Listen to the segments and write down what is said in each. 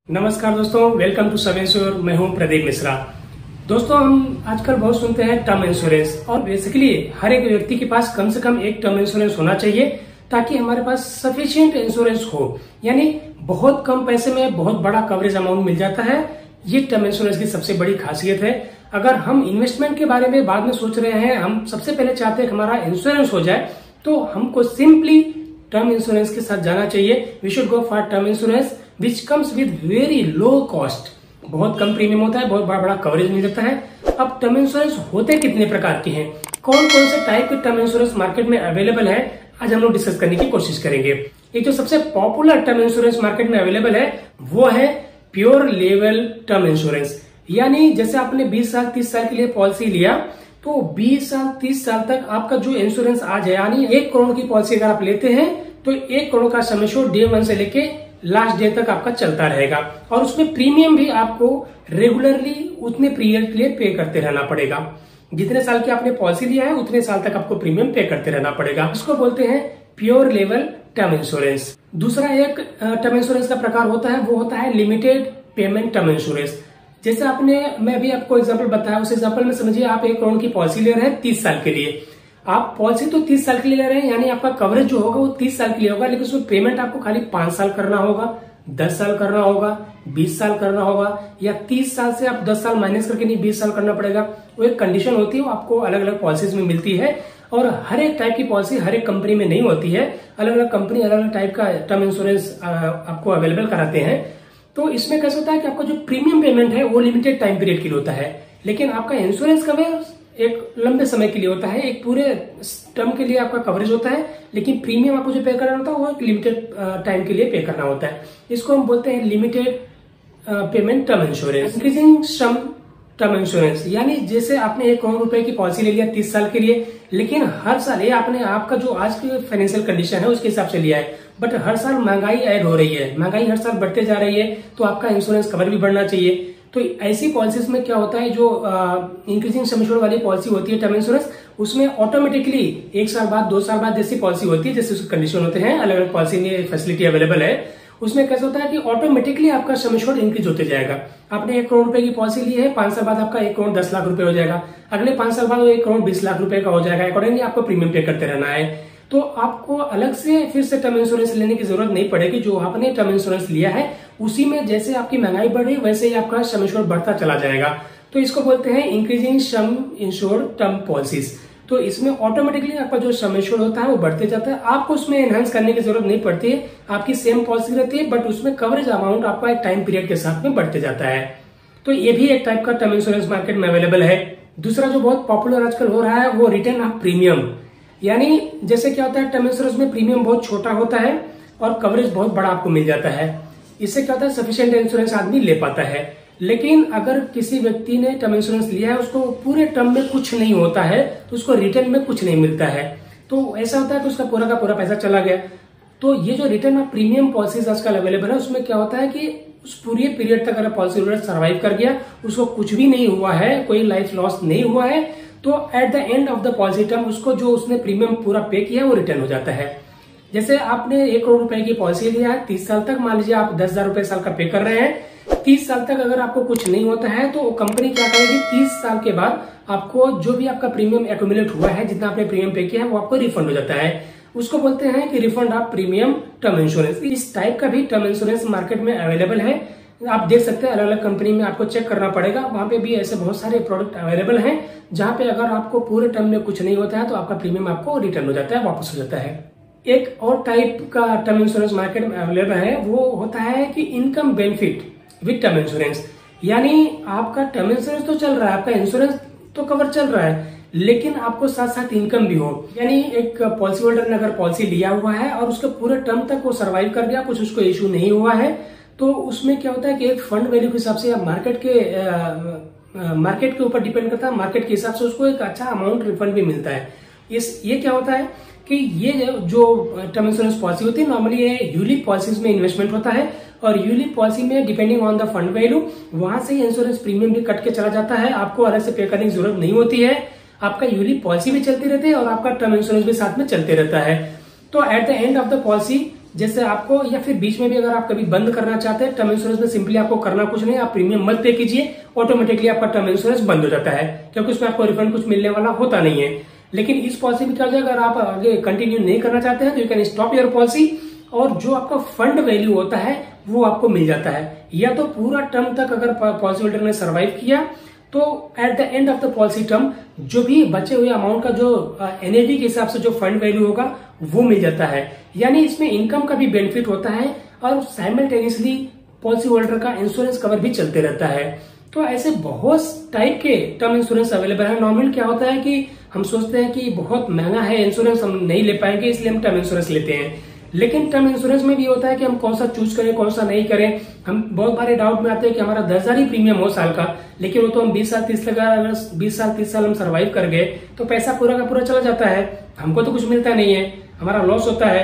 नमस्कार दोस्तों, welcome to सब इंश्योर। मैं हूं प्रदीप मिश्रा। दोस्तों, हम आजकल बहुत सुनते हैं टर्म इंश्योरेंस, और बेसिकली हर एक व्यक्ति के पास कम से कम एक टर्म इंश्योरेंस होना चाहिए ताकि हमारे पास सफिशिएंट इंश्योरेंस हो, यानी बहुत कम पैसे में बहुत बड़ा कवरेज अमाउंट मिल जाता है। ये टर्म इंश्योरेंस की सबसे बड़ी खासियत है। अगर हम इन्वेस्टमेंट के बारे में बाद में सोच रहे हैं, हम सबसे पहले चाहते हैं कि हमारा इंश्योरेंस हो जाए, तो हमको सिंपली टर्म इंश्योरेंस के साथ जाना चाहिए। We should go for term insurance which comes with very low cost. बहुत कम प्रीमियम होता है, बहुत बड़ा बड़ा कवरेज मिल जाता है। अब टर्म इंश्योरेंस होते कितने प्रकार के हैं, कौन कौन से टाइप के टर्म इंश्योरेंस मार्केट में अवेलेबल है, आज हम लोग डिस्कस करने की कोशिश करेंगे। एक जो सबसे पॉपुलर टर्म इंश्योरेंस मार्केट में अवेलेबल है वो है प्योर लेवल टर्म इंश्योरेंस। यानी जैसे आपने 20 साल 30 साल के लिए पॉलिसी लिया, तो 20 साल 30 साल तक आपका जो इंश्योरेंस आ जाए, यानी 1 करोड़ की पॉलिसी अगर आप लेते हैं तो 1 करोड़ का सम एश्योर्ड डे 1 से लेके लास्ट डे तक आपका चलता रहेगा। और उसमें प्रीमियम भी आपको रेगुलरली उतने पीरियड के लिए पे करते रहना पड़ेगा। जितने साल की आपने पॉलिसी लिया है उतने साल तक आपको प्रीमियम पे करते रहना पड़ेगा। इसको बोलते हैं प्योर लेवल टर्म इंश्योरेंस। दूसरा एक टर्म इंश्योरेंस का प्रकार होता है, वो होता है लिमिटेड पेमेंट टर्म इंश्योरेंस। जैसे मैं अभी आपको एग्जांपल बताया, उस एग्जांपल में समझिए आप 1 करोड़ की पॉलिसी ले रहे हैं 30 साल के लिए। आप पॉलिसी तो 30 साल के लिए ले रहे हैं, यानी आपका कवरेज जो होगा वो 30 साल के लिए होगा, लेकिन उसमें पेमेंट आपको खाली 5 साल करना होगा, 10 साल करना होगा, 20 साल करना होगा, या 30 साल से आप 10 साल माइनस करके नहीं 20 साल करना पड़ेगा। वो एक कंडीशन होती है, वो आपको अलग अलग पॉलिसीज में मिलती है। और हर एक टाइप की पॉलिसी हर एक कंपनी में नहीं होती है। अलग अलग कंपनी अलग अलग टाइप का टर्म इंश्योरेंस आपको अवेलेबल कराते हैं। तो इसमें कैसे होता है कि आपका जो प्रीमियम पेमेंट है वो लिमिटेड टाइम पीरियड के लिए होता है, लेकिन आपका इंश्योरेंस कवर एक लंबे समय के लिए होता है। एक पूरे टर्म के लिए आपका कवरेज होता है, लेकिन प्रीमियम आपको जो पे करना होता है वो एक लिमिटेड टाइम के लिए पे करना होता है। इसको हम बोलते हैं limited payment term insurance. Increasing sum term insurance, यानी जैसे आपने 1 करोड़ रुपए की पॉलिसी ले लिया 30 साल के लिए, लेकिन हर साल ये आपने आपका जो आज की फाइनेंशियल कंडीशन है उसके हिसाब से लिया है, बट हर साल महंगाई ऐड हो रही है, महंगाई हर साल बढ़ते जा रही है, तो आपका इंश्योरेंस कवर भी बढ़ना चाहिए। तो ऐसी पॉलिसीज में क्या होता है, जो इंक्रीजिंग सम एश्योर्ड वाली पॉलिसी होती है टर्म इंश्योरेंस, उसमें ऑटोमेटिकली 1 साल बाद 2 साल बाद जैसी पॉलिसी होती है, जैसे उसके कंडीशन होते हैं, अलग अलग पॉलिसी में फैसिलिटी अवेलेबल है, उसमें कैसा होता है कि ऑटोमेटिकली आपका सम एश्योर्ड इंक्रीज होते जाएगा। आपने 1 करोड़ रुपए की पॉलिसी ली है, 5 साल बाद आपका 1 करोड़ 10 लाख रुपए हो जाएगा, अगले 5 साल बाद वो 1 करोड़ 20 लाख रुपए का हो जाएगा। अकॉर्डिंगली आपको प्रीमियम पे करते रहना है। तो आपको अलग से फिर से टर्म इंश्योरेंस लेने की जरूरत नहीं पड़ेगी। जो आपने टर्म इंश्योरेंस लिया है उसी में जैसे आपकी महंगाई बढ़ रही वैसे ही आपका सम एश्योर्ड बढ़ता चला जाएगा। तो इसको बोलते हैं इंक्रीजिंग सम इंश्योर्ड टर्म पॉलिसीज। तो इसमें ऑटोमेटिकली आपका जो सम एश्योर्ड होता है वो बढ़ते जाता है, आपको उसमें एनहांस करने की जरूरत नहीं पड़ती है। आपकी सेम पॉलिसी रहती है, बट उसमें कवरेज अमाउंट आपका एक टाइम पीरियड के साथ में बढ़ते जाता है। तो ये भी एक टाइप का टर्म इंश्योरेंस मार्केट में अवेलेबल है। दूसरा जो बहुत पॉपुलर आजकल हो रहा है वो रिटर्न ऑफ प्रीमियम। यानी जैसे क्या होता है, टर्म इंश्योरेंस में प्रीमियम बहुत छोटा होता है और कवरेज बहुत बड़ा आपको मिल जाता है। इससे क्या होता है, सफिशिएंट इंश्योरेंस आदमी ले पाता है। लेकिन अगर किसी व्यक्ति ने टर्म इंश्योरेंस लिया है, उसको पूरे टर्म में कुछ नहीं होता है, तो उसको रिटर्न में कुछ नहीं मिलता है, तो ऐसा होता है तो उसका पूरा का पूरा पैसा चला गया। तो ये जो रिटर्न ऑफ प्रीमियम पॉलिसीज आजकल अवेलेबल है, उसमें क्या होता है कि उस पूरे पीरियड तक अगर पॉलिसी होल्डर सर्वाइव कर गया, उसको कुछ भी नहीं हुआ है, कोई लाइफ लॉस नहीं हुआ है, तो at the end of the policy term उसको जो उसने प्रीमियम पूरा पे किया वो रिटर्न हो जाता है। जैसे आपने 1 करोड़ रुपए की पॉलिसी लिया है 30 साल तक, मान लीजिए आप 10,000 रुपए साल का पे कर रहे हैं, 30 साल तक अगर आपको कुछ नहीं होता है तो कंपनी क्या करेगी, 30 साल के बाद आपको जो भी आपका प्रीमियम एक्यूमुलेट हुआ है, जितना आपने प्रीमियम पे किया है, वो आपको रिफंड हो जाता है। उसको बोलते हैं कि refund of premium term insurance. इस टाइप का भी टर्म इंश्योरेंस मार्केट में अवेलेबल है। आप देख सकते हैं अलग अलग कंपनी में आपको चेक करना पड़ेगा, वहां पे भी ऐसे बहुत सारे प्रोडक्ट अवेलेबल हैं, जहां पे अगर आपको पूरे टर्म में कुछ नहीं होता है तो आपका प्रीमियम आपको रिटर्न हो जाता है, वापस हो जाता है। एक और टाइप का टर्म इंश्योरेंस मार्केट में अवेलेबल है, वो होता है कि income benefit with term insurance. यानी आपका टर्म इंश्योरेंस तो चल रहा है, आपका इंश्योरेंस तो कवर चल रहा है, लेकिन आपको साथ साथ इनकम भी हो। यानी एक पॉलिसी होल्डर ने अगर पॉलिसी लिया हुआ है और उसके पूरे टर्म तक वो सर्वाइव कर गया, कुछ उसको इश्यू नहीं हुआ है, तो उसमें क्या होता है कि एक फंड वैल्यू के हिसाब से या मार्केट के ऊपर डिपेंड करता है, मार्केट के हिसाब से उसको एक अच्छा अमाउंट रिफंड भी मिलता है। ये क्या होता है कि ये जो टर्म इंश्योरेंस पॉलिसी होती है, नॉर्मली ये यूलिप पॉलिसीज में इन्वेस्टमेंट होता है, और यूलिप पॉलिसी में depending on the fund value वहां से इंश्योरेंस प्रीमियम भी कट के चला जाता है, आपको अलग से पे करने की जरूरत नहीं होती है। आपका यूलिप पॉलिसी भी चलती रहती है और आपका टर्म इंश्योरेंस भी साथ में चलते रहता है। तो at the end of the policy जैसे आपको या फिर बीच में भी अगर आप कभी बंद करना चाहते हैं टर्म इंश्योरेंस में, सिंपली आपको करना कुछ नहीं, आप प्रीमियम मत पे कीजिए, ऑटोमेटिकली आपका टर्म इंश्योरेंस बंद हो जाता है, क्योंकि उसमें आपको रिफंड कुछ मिलने वाला होता नहीं है। लेकिन इस पॉलिसी में क्या हो जाएगा, अगर आप आगे कंटिन्यू नहीं करना चाहते हैं तो you can stop your policy, और जो आपका फंड वैल्यू होता है वो आपको मिल जाता है। या तो पूरा टर्म तक अगर पॉलिसी होल्डर ने सर्वाइव किया तो at the end of the policy term जो भी बचे हुए अमाउंट का जो एनएवी के हिसाब से जो फंड वैल्यू होगा वो मिल जाता है। यानी इसमें इनकम का भी बेनिफिट होता है और साइमल्टेनियसली पॉलिसी होल्डर का इंश्योरेंस कवर भी चलते रहता है। तो ऐसे बहुत टाइप के टर्म इंश्योरेंस अवेलेबल है। नॉर्मल क्या होता है कि हम सोचते हैं कि बहुत महंगा है इंश्योरेंस, हम नहीं ले पाएंगे, इसलिए हम टर्म इंश्योरेंस लेते हैं। लेकिन टर्म इंश्योरेंस में भी होता है कि हम कौन सा चूज करें कौन सा नहीं करें। हम बहुत बारे डाउट में आते हैं कि हमारा 10,000 ही प्रीमियम हो साल का, लेकिन वो तो हम 20 साल 30 साल हम सर्वाइव कर गए तो पैसा पूरा का पूरा चला जाता है, हमको तो कुछ मिलता नहीं है, हमारा लॉस होता है।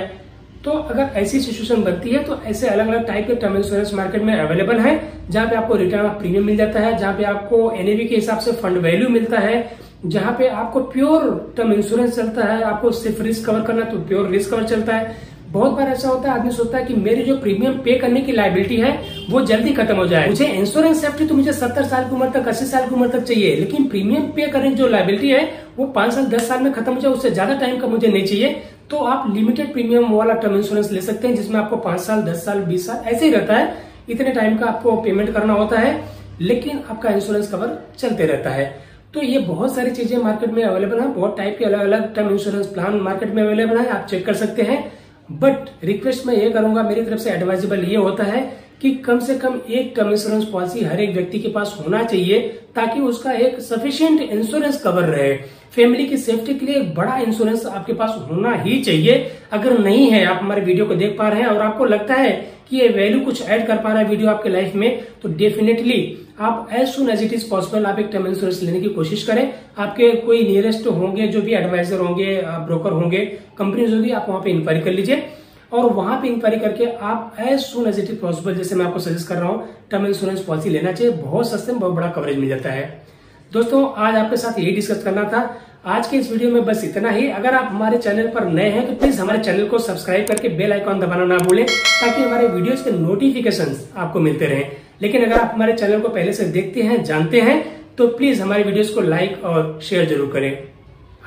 तो अगर ऐसी सिचुएशन बनती है तो ऐसे अलग अलग टाइप के टर्म इंश्योरेंस मार्केट में अवेलेबल है, जहां पे आपको रिटर्न ऑफ प्रीमियम मिल जाता है, जहां पे आपको एनएवी के हिसाब से फंड वैल्यू मिलता है, जहां पे आपको प्योर टर्म इंश्योरेंस चलता है। आपको सिर्फ रिस्क कवर करना तो प्योर रिस्क कवर चलता है। बहुत बार ऐसा होता है, आदमी सोचता है कि मेरी जो प्रीमियम पे करने की लायबिलिटी है वो जल्दी खत्म हो जाए, मुझे इंश्योरेंस सेफ्टी तो मुझे 70 साल की उम्र तक 80 साल की उम्र तक चाहिए, लेकिन प्रीमियम पे करने की जो लायबिलिटी है वो 5 साल 10 साल में खत्म हो जाए, उससे ज्यादा टाइम का मुझे नहीं चाहिए। तो आप लिमिटेड प्रीमियम वाला टर्म इंश्योरेंस ले सकते हैं, जिसमें आपको 5 साल 10 साल 20 साल ऐसे ही रहता है, इतने टाइम का आपको पेमेंट करना होता है, लेकिन आपका इंश्योरेंस कवर चलते रहता है। तो ये बहुत सारी चीजें मार्केट में अवेलेबल है, बहुत टाइप के अलग अलग टर्म इंश्योरेंस प्लान मार्केट में अवेलेबल है, आप चेक कर सकते हैं। बट रिक्वेस्ट मैं ये करूंगा, मेरी तरफ से एडवाइजेबल ये होता है कि कम से कम एक टर्म इंश्योरेंस पॉलिसी हर एक व्यक्ति के पास होना चाहिए, ताकि उसका एक सफिशिएंट इंश्योरेंस कवर रहे। फैमिली की सेफ्टी के लिए एक बड़ा इंश्योरेंस आपके पास होना ही चाहिए। अगर नहीं है, आप हमारे वीडियो को देख पा रहे हैं और आपको लगता है कि ये वैल्यू कुछ ऐड कर पा रहा है वीडियो आपके लाइफ में, तो डेफिनेटली आप as soon as it is possible आप एक टर्म इंश्योरेंस लेने की कोशिश करें। आपके कोई नियरेस्ट होंगे, जो भी एडवाइजर होंगे, ब्रोकर होंगे, कंपनीज होगी, आप वहां पे इंक्वायरी कर लीजिए और वहां पे इंक्वायरी करके आप as soon as it is possible, जैसे मैं आपको सजेस्ट कर रहा हूँ, टर्म इंश्योरेंस पॉलिसी लेना चाहिए। बहुत सस्ते में बहुत बड़ा कवरेज मिल जाता है। दोस्तों, आज आपके साथ यही डिस्कस करना था। आज के इस वीडियो में बस इतना ही। अगर आप हमारे चैनल पर नए हैं तो प्लीज हमारे चैनल को सब्सक्राइब करके बेल आइकॉन दबाना ना भूलें, ताकि हमारे वीडियोस के नोटिफिकेशंस आपको मिलते रहें। लेकिन अगर आप हमारे चैनल को पहले से देखते हैं, जानते हैं, तो प्लीज हमारे वीडियोस को लाइक और शेयर जरूर करें।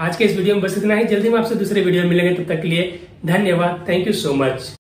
आज के इस वीडियो में बस इतना ही। जल्दी में आपसे दूसरे वीडियो में मिलेंगे, तब तक के लिए धन्यवाद। Thank you so much.